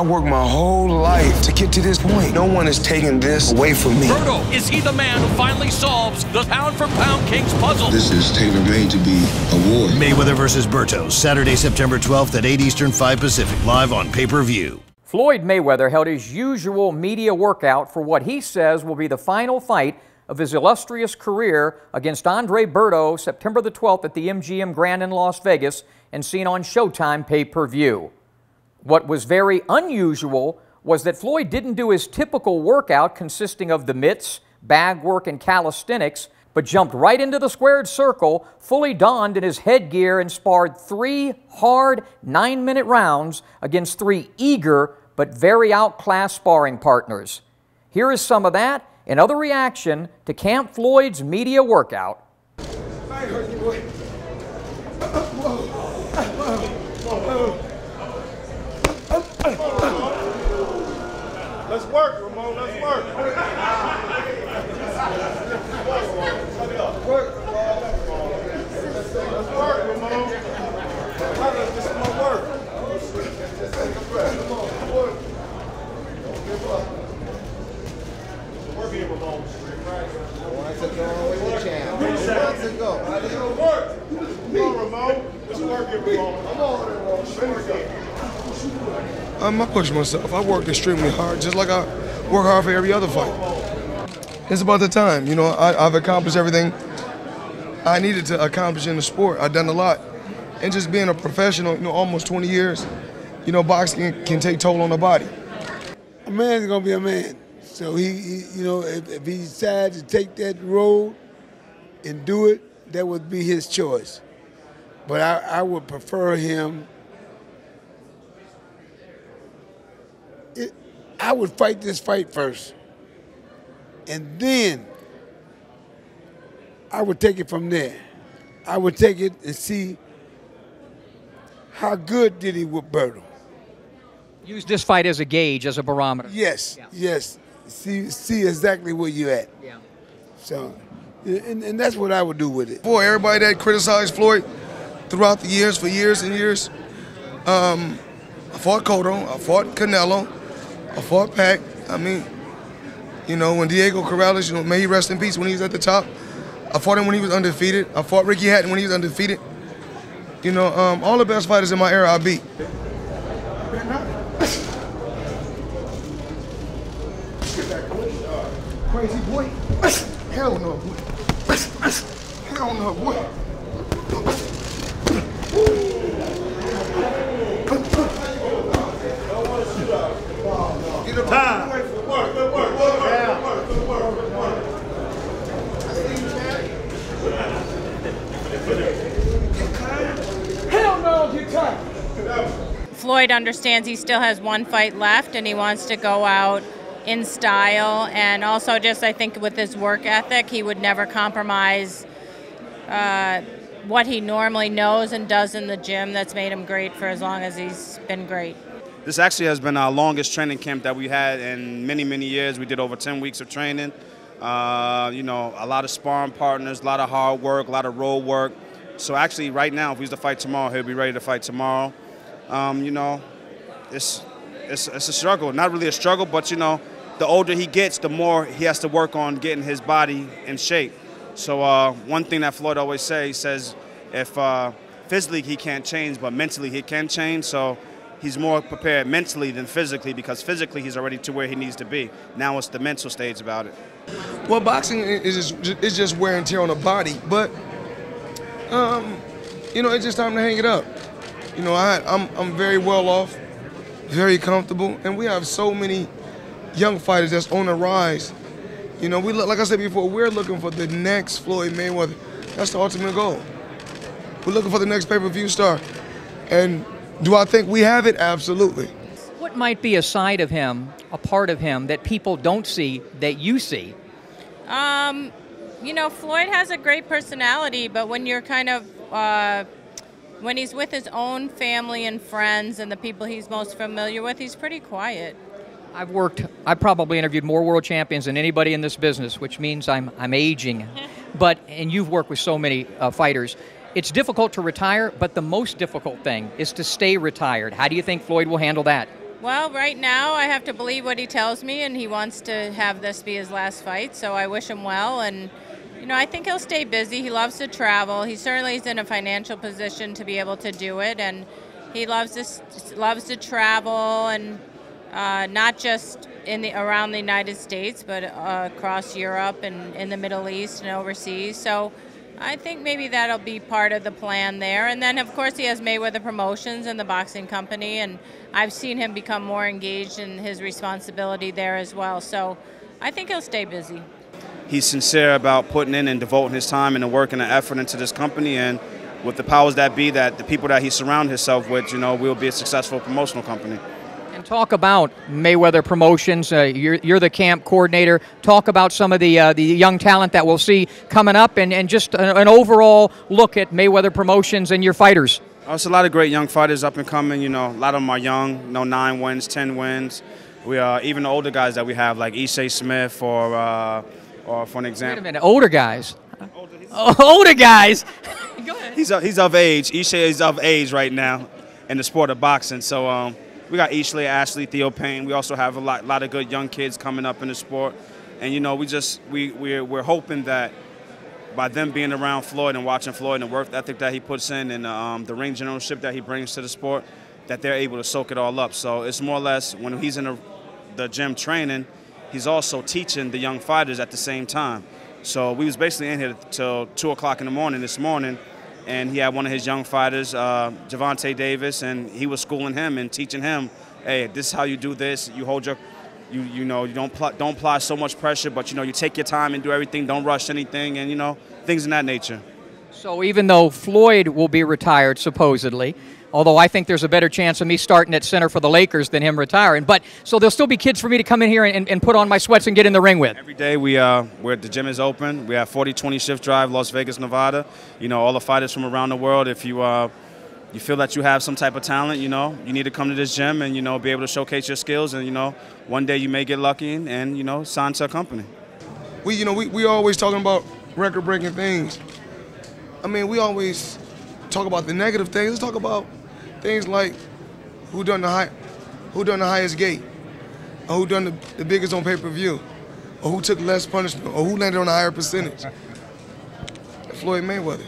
worked my whole life to get to this point. No one is taking this away from me. Berto, is he the man who finally solves the pound-for-pound King's puzzle? This is tailor-made to be a war. Mayweather versus Berto, Saturday, September 12th at 8 Eastern, 5 Pacific, live on pay-per-view. Floyd Mayweather held his usual media workout for what he says will be the final fight of his illustrious career against Andre Berto, September the 12th at the MGM Grand in Las Vegas and seen on Showtime pay-per-view. What was very unusual was that Floyd didn't do his typical workout consisting of the mitts, bag work, and calisthenics, but jumped right into the squared circle, fully donned in his headgear, and sparred 3 hard 9-minute rounds against 3 eager but very outclassed sparring partners. Here is some of that and other reaction to Camp Floyd's media workout. I heard you, boy. Let's work, Ramon. Let's work. Let's work, Ramon. Let's get some more work. Work here, Ramon. Once ago with the champ. Once ago. Work. Come on, Ramon. Let's work here, Ramon. Come on, Ramon. I push myself. I work extremely hard, just like I work hard for every other fight. It's about the time. You know, I've accomplished everything I needed to accomplish in the sport. I've done a lot. And just being a professional, you know, almost 20 years, you know, boxing can take toll on the body. A man's gonna be a man. So he you know, if he decides to take that road and do it, that would be his choice. But I would prefer him. I would fight this fight first, and then I would take it from there. I would take it and see how good did he with Berto. Use this fight as a gauge, as a barometer. Yes, yeah. Yes. See exactly where you're at. Yeah. So, and that's what I would do with it. Boy, everybody that criticized Floyd throughout the years, for years and years, I fought Cotto, I fought Canelo, I fought Pac. I mean, you know, when Diego Corrales, you know, may he rest in peace, when he was at the top. I fought him when he was undefeated. I fought Ricky Hatton when he was undefeated. You know, all the best fighters in my era I beat. Crazy boy. Hell no, boy. Hell no, boy. Time. Hell no, get tight. Floyd understands he still has 1 fight left and he wants to go out in style, and also just I think with his work ethic he would never compromise what he normally knows and does in the gym that's made him great for as long as he's been great. This actually has been our longest training camp that we had in many, many years. We did over 10 weeks of training. You know, a lot of sparring partners, a lot of hard work, a lot of road work. So actually right now, if he was to fight tomorrow, he'll be ready to fight tomorrow. You know, it's a struggle. Not really a struggle, but you know, the older he gets, the more he has to work on getting his body in shape. So one thing that Floyd always says, if physically he can't change, but mentally he can change. So he's more prepared mentally than physically, because physically he's already to where he needs to be. Now it's the mental stage about it. Well, boxing is just wear and tear on the body, but you know, it's just time to hang it up. You know, I'm very well off, very comfortable, and we have so many young fighters that's on the rise. You know, like I said before, we're looking for the next Floyd Mayweather. That's the ultimate goal. We're looking for the next pay-per-view star. And do I think we have it? Absolutely. What might be a side of him, a part of him that people don't see that you see? You know, Floyd has a great personality, but when you're kind of, when he's with his own family and friends and the people he's most familiar with, he's pretty quiet. I've probably interviewed more world champions than anybody in this business, which means I'm aging. And you've worked with so many fighters. It's difficult to retire, but the most difficult thing is to stay retired. How do you think Floyd will handle that? Well, right now I have to believe what he tells me, and he wants to have this be his last fight, so I wish him well. And you know, I think he'll stay busy. He loves to travel. He certainly is in a financial position to be able to do it, and he loves to travel, and not just around the United States, but across Europe and in the Middle East and overseas. So I think maybe that'll be part of the plan there. And then, of course, he has Mayweather Promotions and the boxing company, and I've seen him become more engaged in his responsibility there as well. So I think he'll stay busy. He's sincere about putting in and devoting his time and the work and the effort into this company, and with the powers that be, that the people that he surrounds himself with, you know, we'll be a successful promotional company. And talk about Mayweather Promotions. You're the camp coordinator. Talk about some of the young talent that we'll see coming up, and just an overall look at Mayweather Promotions and your fighters. There's a lot of great young fighters up and coming. You know, a lot of them are young. You know, 9 wins, 10 wins. We even the older guys that we have, like Ishe Smith, or for an example. Wait a minute, older guys. Older guys. Go ahead. He's of age. Ishe is of age right now in the sport of boxing. So. We got Ishley, Ashley, Theo Payne. We also have a lot of good young kids coming up in the sport, and you know, we're hoping that by them being around Floyd and watching Floyd and the work ethic that he puts in, and the ring generalship that he brings to the sport, that they're able to soak it all up. So it's more or less when he's in the gym training, he's also teaching the young fighters at the same time. So we was basically in here till 2 o'clock in the morning this morning. And he had one of his young fighters, Javante Davis, and he was schooling him and teaching him, hey, this is how you do this. You hold your, you know, you don't apply so much pressure, but you know, you take your time and do everything. Don't rush anything, and you know, things in that nature. So even though Floyd will be retired supposedly, although I think there's a better chance of me starting at center for the Lakers than him retiring, but so there'll still be kids for me to come in here and put on my sweats and get in the ring with. Every day the gym is open. We have 4020 Shift Drive, Las Vegas, Nevada. You know, all the fighters from around the world. If you feel that you have some type of talent, you know, you need to come to this gym and, you know, be able to showcase your skills, and, you know, one day you may get lucky and you know, sign to a company. We always talking about record-breaking things. I mean, we always talk about the negative things. Let's talk about things like who done the highest gate, or who done the biggest on pay-per-view, or who took less punishment, or who landed on a higher percentage. Floyd Mayweather.